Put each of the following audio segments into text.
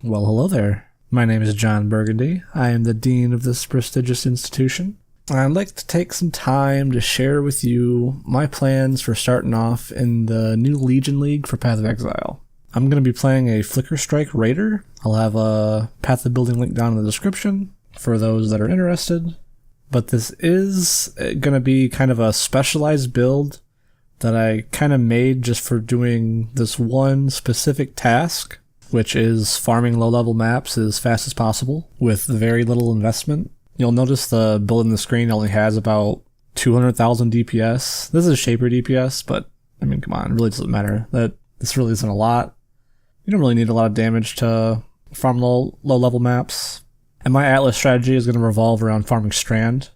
Well, hello there. My name is John Burgundy. I am the Dean of this prestigious institution. I'd like to take some time to share with you my plans for starting off in the new Legion League for Path of Exile. I'm going to be playing a Flicker Strike Raider. I'll have a Path of Building link down in the description for those that are interested. But this is going to be kind of a specialized build that I kind of made just for doing this one specific task, which is farming low-level maps as fast as possible with very little investment. You'll notice the build in the screen only has about 200,000 DPS. This is Shaper DPS, but I mean, come on, it really doesn't matter. This really isn't a lot. You don't really need a lot of damage to farm low-level maps. And my Atlas strategy is going to revolve around farming Strand.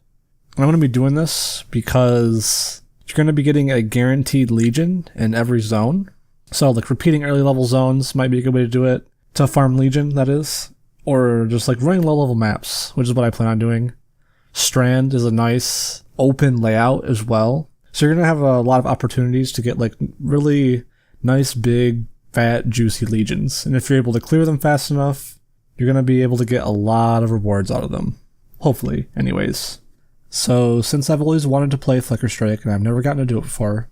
And I'm going to be doing this because you're going to be getting a guaranteed Legion in every zone. So like repeating early level zones might be a good way to do it. To farm Legion, that is. Or just like running low level maps, which is what I plan on doing. Strand is a nice open layout as well. So you're going to have a lot of opportunities to get like really nice, big, fat, juicy Legions. And if you're able to clear them fast enough, you're going to be able to get a lot of rewards out of them. Hopefully, anyways. So since I've always wanted to play Flicker Strike and I've never gotten to do it before,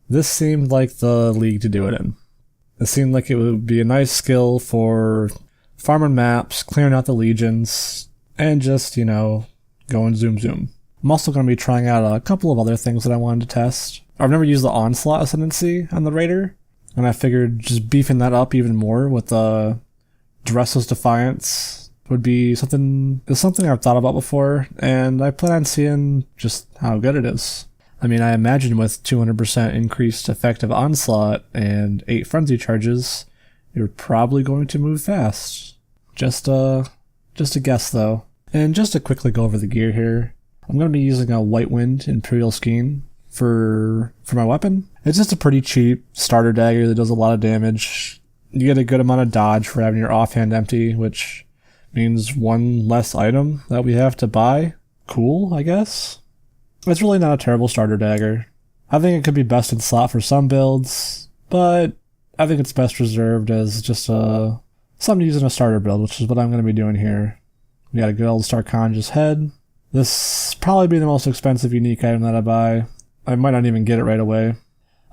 this seemed like the league to do it in. It seemed like it would be a nice skill for farming maps, clearing out the legions, and just, going zoom. I'm also going to be trying out a couple of other things that I wanted to test. I've never used the Onslaught Ascendancy on the Raider, and I figured just beefing that up even more with the Dressel's Defiance would be something I've thought about before, and I plan on seeing just how good it is. I mean, I imagine with 200% increased effective onslaught and 8 frenzy charges, you're probably going to move fast. Just a guess though. And just to quickly go over the gear here, I'm going to be using a White Wind Imperial Skein for my weapon. It's just a pretty cheap starter dagger that does a lot of damage. You get a good amount of dodge for having your offhand empty, which means one less item that we have to buy. Cool, I guess. It's really not a terrible starter dagger. I think it could be best in slot for some builds, but I think it's best reserved as just something to use in a starter build, which is what I'm going to be doing here. We got a good old Starconja's head. This probably be the most expensive unique item that I buy. I might not even get it right away.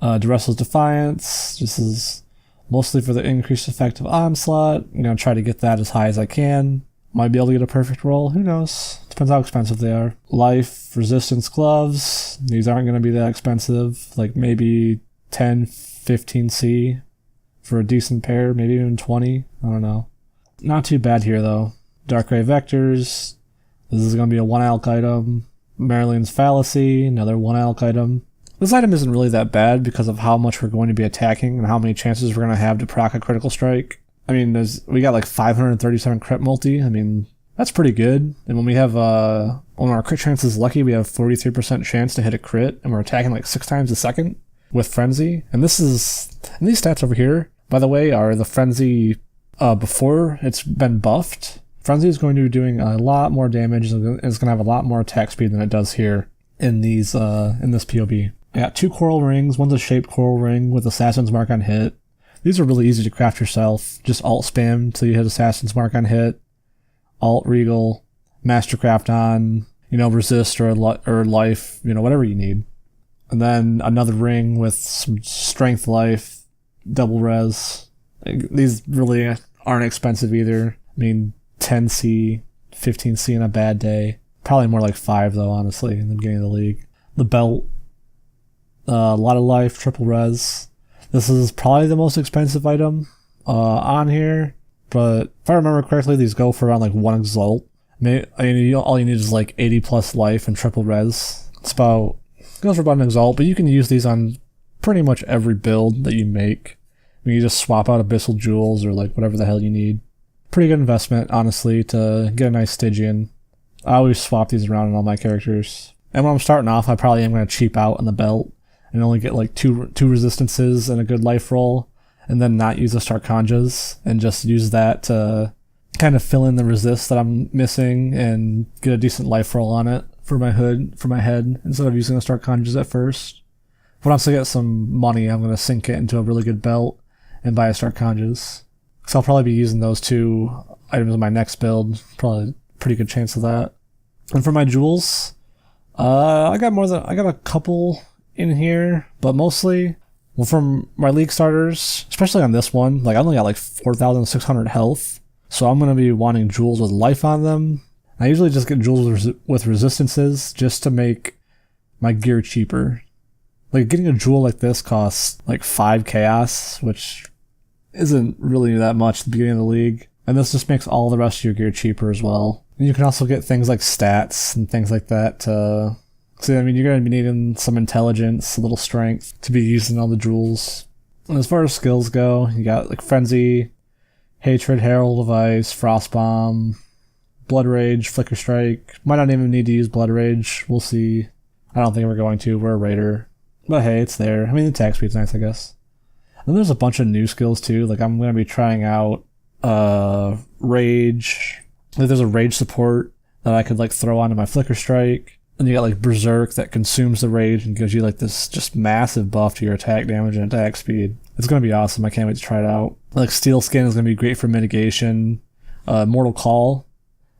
Dressel's Defiance. This is mostly for the increased effective onslaught. I'm going to try to get that as high as I can. Might be able to get a perfect roll. Who knows? Depends how expensive they are. Life, resistance gloves. These aren't going to be that expensive. Like maybe 10, 15C for a decent pair. Maybe even 20. I don't know. Not too bad here though. Darkrai Vectors. This is going to be a 1-alch item. Marilyn's Fallacy. Another 1-alch item. This item isn't really that bad because of how much we're going to be attacking and how many chances we're going to have to proc a critical strike. I mean, we got like 537 crit multi. I mean, that's pretty good. And when we have, when our crit chance is lucky, we have 43% chance to hit a crit, and we're attacking like 6 times a second with Frenzy. And these stats over here, by the way, are the Frenzy before it's been buffed. Frenzy is going to be doing a lot more damage, and it's going to have a lot more attack speed than it does here in this POB. I got 2 coral rings. One's a shaped coral ring with Assassin's Mark on hit. These are really easy to craft yourself. Just alt spam till you hit Assassin's Mark on hit. Alt Regal, Mastercraft on, resist or life, whatever you need. And then another ring with some strength life, double res. These really aren't expensive either. I mean, 10C, 15C in a bad day. Probably more like 5 though, honestly, in the beginning of the league. The belt, a lot of life, triple res. This is probably the most expensive item on here, but if I remember correctly, these go for around like 1 exalt. All you need is like 80 plus life and triple res. Goes for about an exalt, but you can use these on pretty much every build that you make. You just swap out Abyssal Jewels or like whatever the hell you need. Pretty good investment, honestly, to get a nice Stygian. I always swap these around in all my characters. And when I'm starting off, I probably am going to cheap out on the belt and only get like two resistances and a good life roll, and then not use the Starconjas, and just use that to kind of fill in the resist that I'm missing and get a decent life roll on it for my head, instead of using the Starconjas at first. But once I get some money, I'm going to sink it into a really good belt and buy a Starconjas. So I'll probably be using those 2 items in my next build. Probably a pretty good chance of that. And for my jewels, I got a couple in here, but mostly, well, from my league starters, especially on this one, like I only got like 4,600 health, so I'm gonna be wanting jewels with life on them. I usually just get jewels with resistances just to make my gear cheaper. Like getting a jewel like this costs like 5 chaos, which isn't really that much at the beginning of the league. And this just makes all the rest of your gear cheaper as well. And you can also get things like stats and things like that to... So, I mean, you're going to be needing some intelligence, a little strength to be using all the jewels. And as far as skills go, you got like Frenzy, Hatred, Herald of Ice, Frostbomb, Blood Rage, Flicker Strike. Might not even need to use Blood Rage. We'll see. I don't think we're going to. We're a Raider. But hey, it's there. I mean, the attack speed's nice, I guess. And there's a bunch of new skills too. Like I'm going to be trying out Rage. Like there's a Rage support that I could like throw onto my Flicker Strike. And you got like Berserk that consumes the Rage and gives you like this just massive buff to your attack damage and attack speed. It's going to be awesome. I can't wait to try it out. Like Steel Skin is going to be great for mitigation. Mortal Call.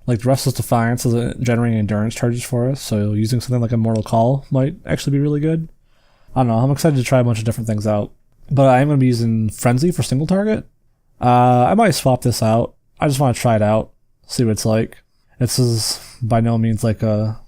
Like the Restless Defiance is generating endurance charges for us, so using something like a Mortal Call might actually be really good. I don't know, I'm excited to try a bunch of different things out. But I am going to be using Frenzy for single target. I might swap this out. I just want to try it out, see what it's like. This is by no means like a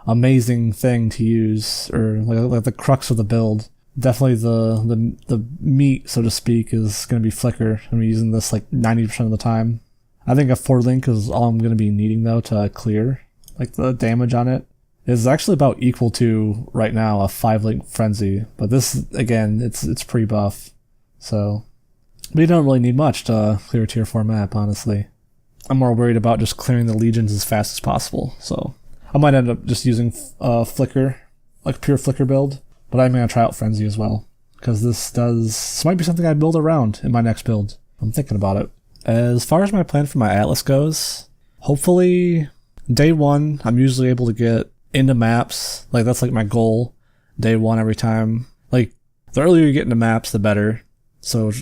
amazing thing to use, or like the crux of the build. Definitely the meat, so to speak, is going to be Flicker. I'm using this like 90% of the time. I think a 4-link is all I'm going to be needing though to clear. Like the damage on it is actually about equal to, right now, a 5-link Frenzy. But this, again, it's pre-buff. So we don't really need much to clear a tier 4 map, honestly. I'm more worried about just clearing the legions as fast as possible. So I might end up just using Flicker, like pure Flicker build. But I'm going to try out Frenzy as well. Because this might be something I build around in my next build. I'm thinking about it. As far as my plan for my Atlas goes, hopefully day 1, I'm usually able to get into maps. Like that's like my goal, day 1 every time. Like the earlier you get into maps, the better. So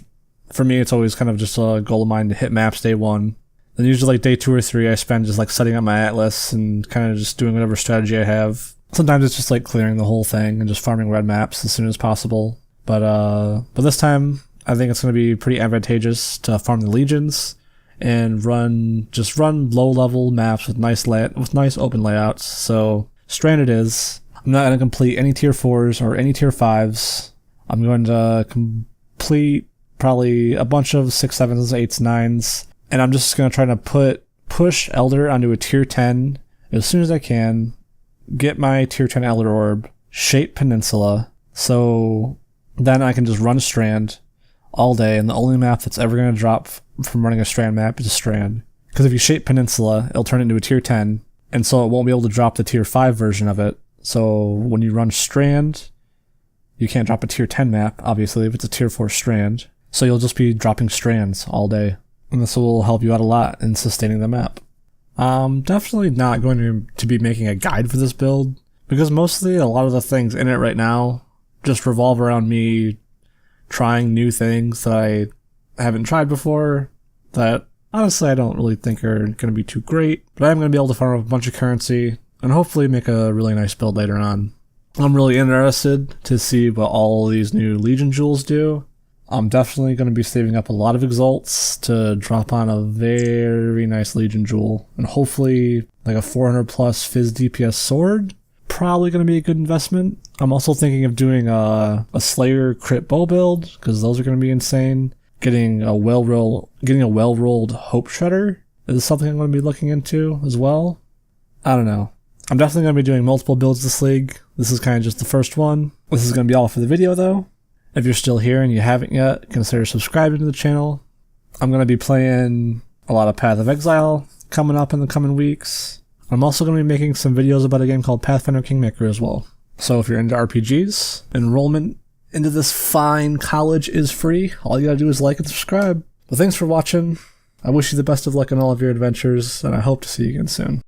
for me, it's always kind of just a goal of mine to hit maps day 1. Then usually like day 2 or 3, I spend just like setting up my Atlas and kind of just doing whatever strategy I have. Sometimes it's just like clearing the whole thing and just farming red maps as soon as possible. But this time, I think it's going to be pretty advantageous to farm the legions and run low-level maps with nice open layouts. So Stranded is. I'm not going to complete any tier 4s or any tier 5s. I'm going to complete probably a bunch of 6, 7s, 8s, 9s, and I'm just going to try to push Elder onto a tier 10 as soon as I can. Get my tier 10 Elder Orb, shape Peninsula, so then I can just run Strand all day, and the only map that's ever going to drop from running a Strand map is a Strand. Because if you shape Peninsula, it'll turn into a tier 10, and so it won't be able to drop the tier 5 version of it. So when you run Strand, you can't drop a tier 10 map, obviously, if it's a tier 4 Strand. So you'll just be dropping Strands all day, and this will help you out a lot in sustaining the map. I'm definitely not going to be making a guide for this build, because mostly a lot of the things in it right now just revolve around me trying new things that I haven't tried before, that honestly I don't really think are going to be too great, but I'm going to be able to farm up a bunch of currency and hopefully make a really nice build later on. I'm really interested to see what all these new Legion jewels do. I'm definitely going to be saving up a lot of exalts to drop on a very nice Legion jewel, and hopefully like a 400 plus Fizz DPS sword. Probably going to be a good investment. I'm also thinking of doing a Slayer crit bow build, because those are going to be insane. Getting a well-rolled Hope Shredder is something I'm going to be looking into as well. I don't know. I'm definitely going to be doing multiple builds this league. This is kind of just the first one. This is going to be all for the video though. If you're still here and you haven't yet, consider subscribing to the channel. I'm going to be playing a lot of Path of Exile coming up in the coming weeks. I'm also going to be making some videos about a game called Pathfinder Kingmaker as well. So if you're into RPGs, enrollment into this fine college is free. All you gotta do is like and subscribe. But thanks for watching. I wish you the best of luck in all of your adventures, and I hope to see you again soon.